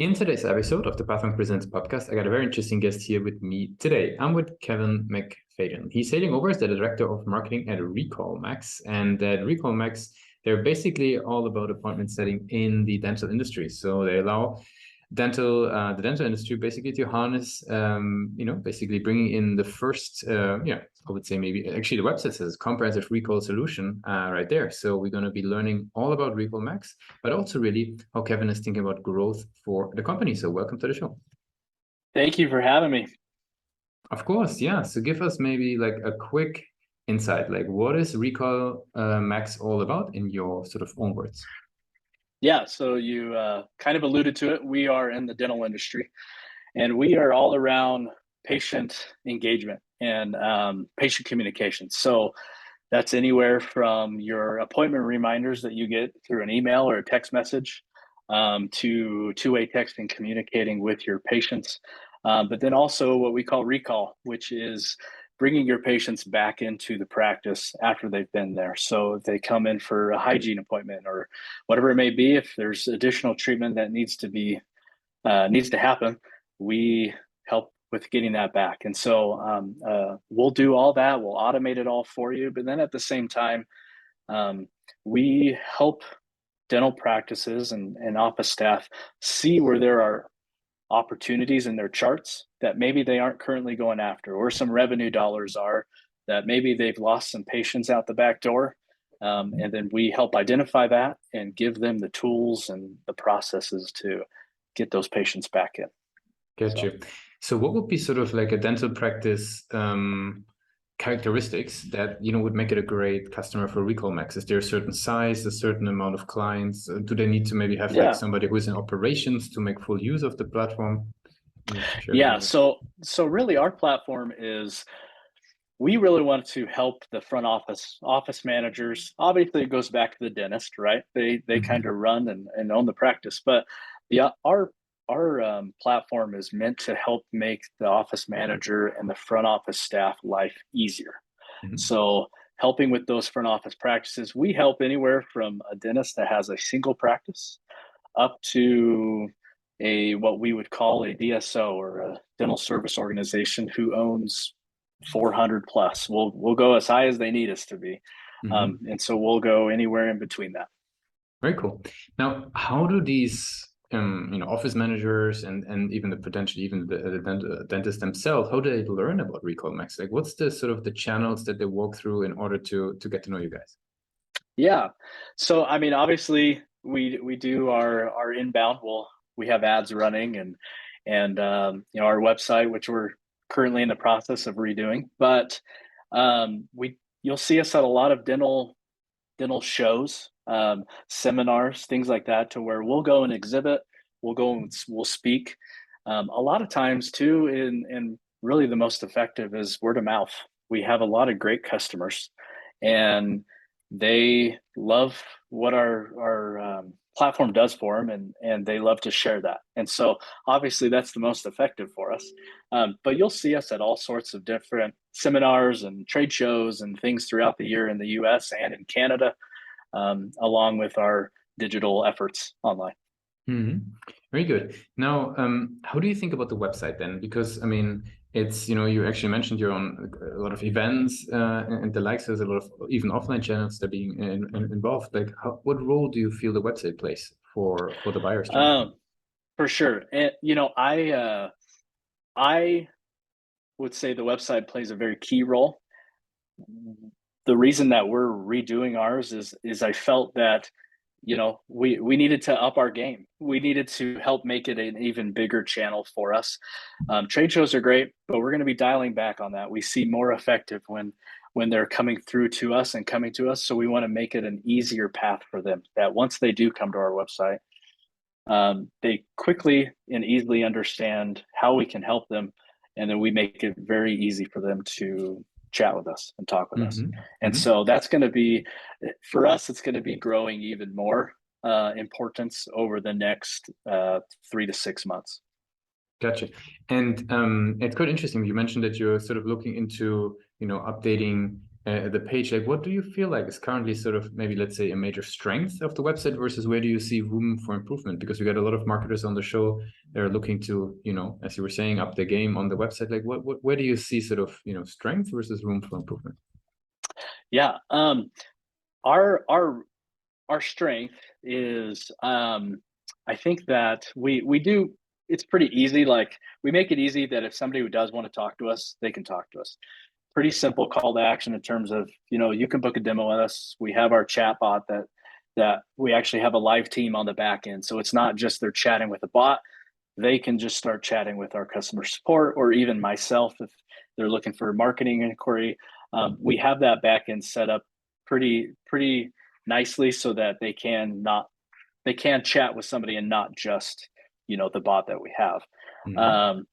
In today's episode of the Pathway Presents podcast, I got a very interesting guest here with me today. I'm with Kevin McFadyen. He's sailing over as the director of marketing at RecallMax. And at RecallMax, they're basically all about appointment setting in the dental industry. So they allow the dental industry basically to harness, basically bringing in the first, I would say maybe actually the website says comprehensive recall solution right there. So we're going to be learning all about RecallMax, but also really how Kevin is thinking about growth for the company. So welcome to the show. Thank you for having me. Of course, yeah. So give us maybe like a quick insight, like what is RecallMax all about in your sort of own words? Yeah, so you kind of alluded to it. We are in the dental industry, and we are all around patient engagement and patient communication. So that's anywhere from your appointment reminders that you get through an email or a text message to two-way texting, communicating with your patients. But then also what we call recall, which is bringing your patients back into the practice after they've been there. So if they come in for a hygiene appointment or whatever it may be, if there's additional treatment that needs to happen, we help with getting that back. And so we'll do all that. We'll automate it all for you. But then at the same time, we help dental practices and office staff see where there are opportunities in their charts that maybe they aren't currently going after, or some revenue dollars are that maybe they've lost some patients out the back door. And then we help identify that and give them the tools and the processes to get those patients back in. Gotcha. So what would be sort of like a dental practice characteristics that would make it a great customer for RecallMax? Is there a certain size, a certain amount of clients? Do they need to maybe have like somebody who is in operations to make full use of the platform? Yeah, so really our platform is, we really want to help the front office managers. Obviously, it goes back to the dentist, right? They kind of run and own the practice, but our platform is meant to help make the office manager and the front office staff life easier. So helping with those front office practices, we help anywhere from a dentist that has a single practice up to what we would call a DSO, or a dental service organization, who owns 400 plus. We'll go as high as they need us to be. And so we'll go anywhere in between that. Very cool. Now, how do these office managers and even the dentist themselves, how do they learn about RecallMax? Like, what's the sort of the channels that they walk through in order to get to know you guys? Yeah. So I mean, obviously we do our inbound. We have ads running and our website, which we're currently in the process of redoing. But you'll see us at a lot of dental shows, seminars, things like that, to where we'll go and exhibit, we'll speak. A lot of times too, and really the most effective is word of mouth. We have a lot of great customers, and they love what our platform does for them, and they love to share that. And so obviously that's the most effective for us. But you'll see us at all sorts of different seminars and trade shows and things throughout the year in the US and in Canada, along with our digital efforts online. Very good. Now, how do you think about the website then? Because I mean, it's, you actually mentioned you're on a lot of events and the likes. There's a lot of even offline channels that are being involved. Like, what role do you feel the website plays for the buyers? For sure. And I would say the website plays a very key role. The reason that we're redoing ours is I felt that we needed to up our game. We needed to help make it an even bigger channel for us. Trade shows are great, but we're going to be dialing back on that. We see more effective when they're coming through to us and coming to us. So we want to make it an easier path for them, that once they do come to our website, they quickly and easily understand how we can help them. And then we make it very easy for them to chat with us and talk with us. And so that's going to be, for us, it's going to be growing even more importance over the next 3 to 6 months. Gotcha. And it's quite interesting. You mentioned that you're sort of looking into, updating the page, like what do you feel like is currently sort of maybe, let's say, a major strength of the website versus where do you see room for improvement? Because we got a lot of marketers on the show. They're looking to, as you were saying, up the game on the website. Like where do you see sort of, strength versus room for improvement? Yeah. Our strength is, I think that we do. It's pretty easy. Like we make it easy that if somebody who does want to talk to us, they can talk to us. Pretty simple call to action in terms of, you can book a demo with us. We have our chat bot that we actually have a live team on the back end. So it's not just they're chatting with a bot. They can just start chatting with our customer support or even myself if they're looking for a marketing inquiry. We have that back end set up pretty nicely so that they can chat with somebody and not just the bot that we have. Mhm.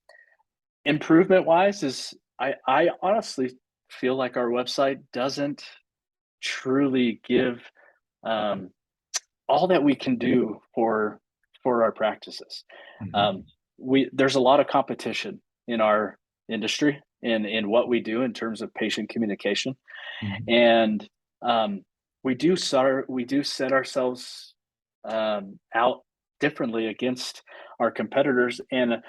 Improvement wise is I honestly feel like our website doesn't truly give all that we can do for our practices. Mhm. Um, there's a lot of competition in our industry in what we do in terms of patient communication, Mhm. and we do set ourselves out differently against our competitors, and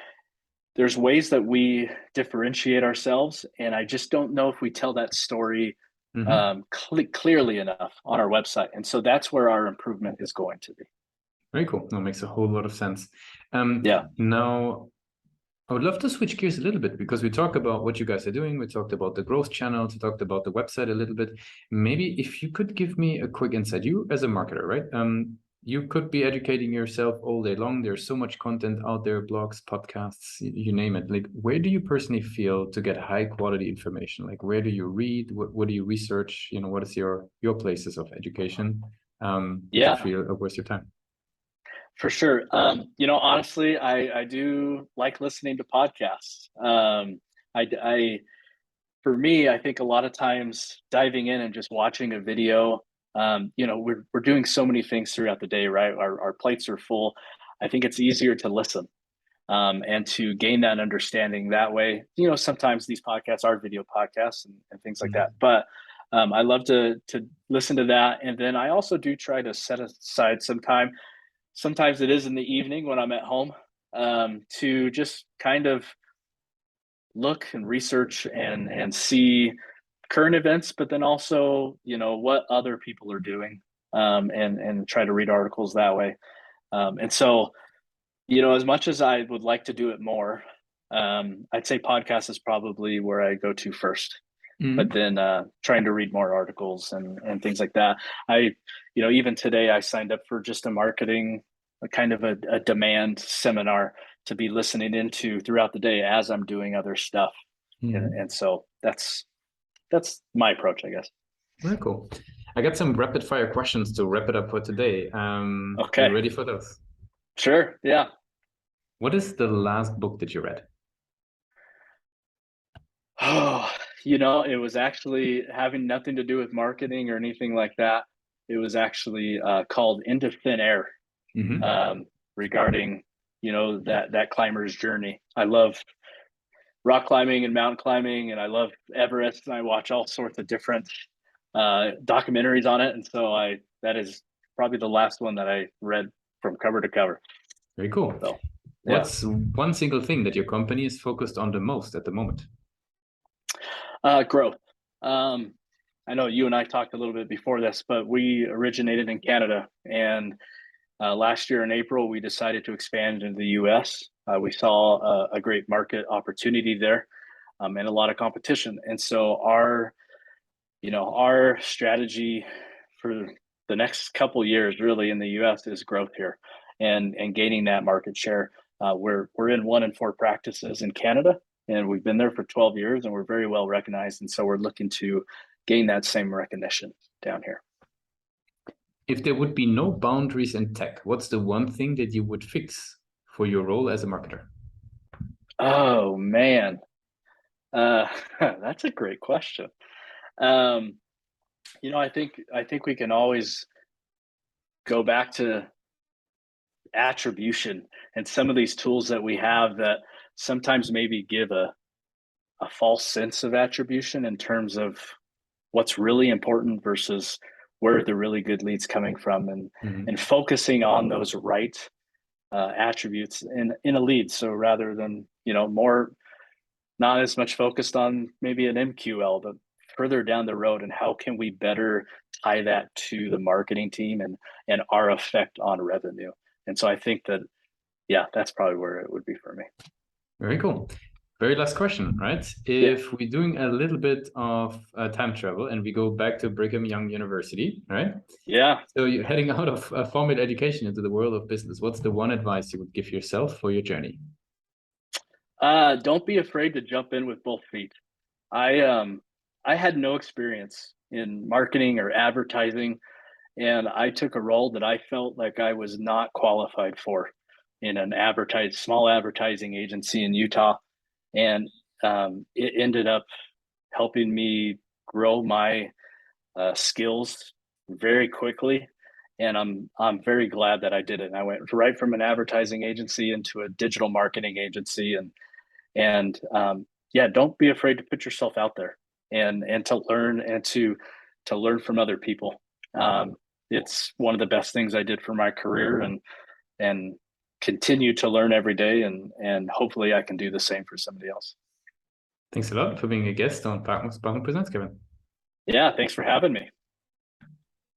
there's ways that we differentiate ourselves, and I just don't know if we tell that story Mhm. clearly enough on our website, and so that's where our improvement is going to be. Very cool. That makes a whole lot of sense. Yeah. Now, I would love to switch gears a little bit because we talked about what you guys are doing. We talked about the growth channels. We talked about the website a little bit. Maybe if you could give me a quick insight, you as a marketer, right? You could be educating yourself all day long. There's so much content out there, blogs, podcasts, you name it. Like, where do you personally feel to get high quality information? Like, where do you read? What do you research? What is your places of education that you Yeah, feel are worth your time? for sure. Honestly, I do like listening to podcasts. I for me, I think a lot of times diving in and just watching a video, we're doing so many things throughout the day, right? Our plates are full. I think it's easier to listen and to gain that understanding that way. Sometimes these podcasts are video podcasts and things like that, Mhm. but I love to listen to that, and then I also do try to set aside some time. Sometimes it is in the evening when I'm at home, to just kind of look and research and see current events, but then also what other people are doing, and try to read articles that way. And so as much as I would like to do it more, I'd say podcast is probably where I go to first. But Mhm. then trying to read more articles and things like that. Even today, I signed up for just a kind of a demand seminar to be listening into throughout the day as I'm doing other stuff. Mhm. And so that's my approach, I guess. Very cool. I got some rapid fire questions to wrap it up for today. Are you Okay, ready for those? sure, yeah. What is the last book that you read? Oh, it was actually having nothing to do with marketing or anything like that. It was actually called Into Thin Air, Hmm. um, regarding that climber's journey. I love rock climbing and mountain climbing, and I love Everest, and I watch all sorts of different documentaries on it. And so that is probably the last one that I read from cover to cover. Very cool. So yeah. What's one single thing that your company is focused on the most at the moment? Growth. Um, I know you and I talked a little bit before this, but we originated in Canada, and last year in April, we decided to expand into the US. We saw a great market opportunity there, and a lot of competition. And so our strategy for the next couple years, really in the US, is growth here and gaining that market share. We're in 1 in 4 practices in Canada, and we've been there for 12 years, and we're very well recognized. And so we're looking to gain that same recognition down here. If there would be no boundaries in tech, what's the one thing that you would fix for your role as a marketer? Oh man, that's a great question. Um, I think we can always go back to attribution and some of these tools that we have that sometimes maybe give a false sense of attribution in terms of what's really important versus where are the really good leads coming from, and focusing on those right attributes in a lead. So rather than, more, not as much focused on maybe an MQL, but further down the road, and how can we better tie that to the marketing team and our effect on revenue. And so I think that, yeah, that's probably where it would be for me. Very cool. Very last question, right? If we're doing a little bit of time travel and we go back to Brigham Young University, right? Yeah. So you're heading out of formal education into the world of business. What's the one advice you would give yourself for your journey? Don't be afraid to jump in with both feet. I had no experience in marketing or advertising, and I took a role that I felt like I was not qualified for in an small advertising agency in Utah, and it ended up helping me grow my skills very quickly. And I'm very glad that I did it. And I went right from an advertising agency into a digital marketing agency, and yeah, don't be afraid to put yourself out there and to learn and to learn from other people. It's one of the best things I did for my career, and continue to learn every day, and hopefully I can do the same for somebody else. Thanks a lot for being a guest on Sparkle Presents, Kevin. Yeah, thanks for having me.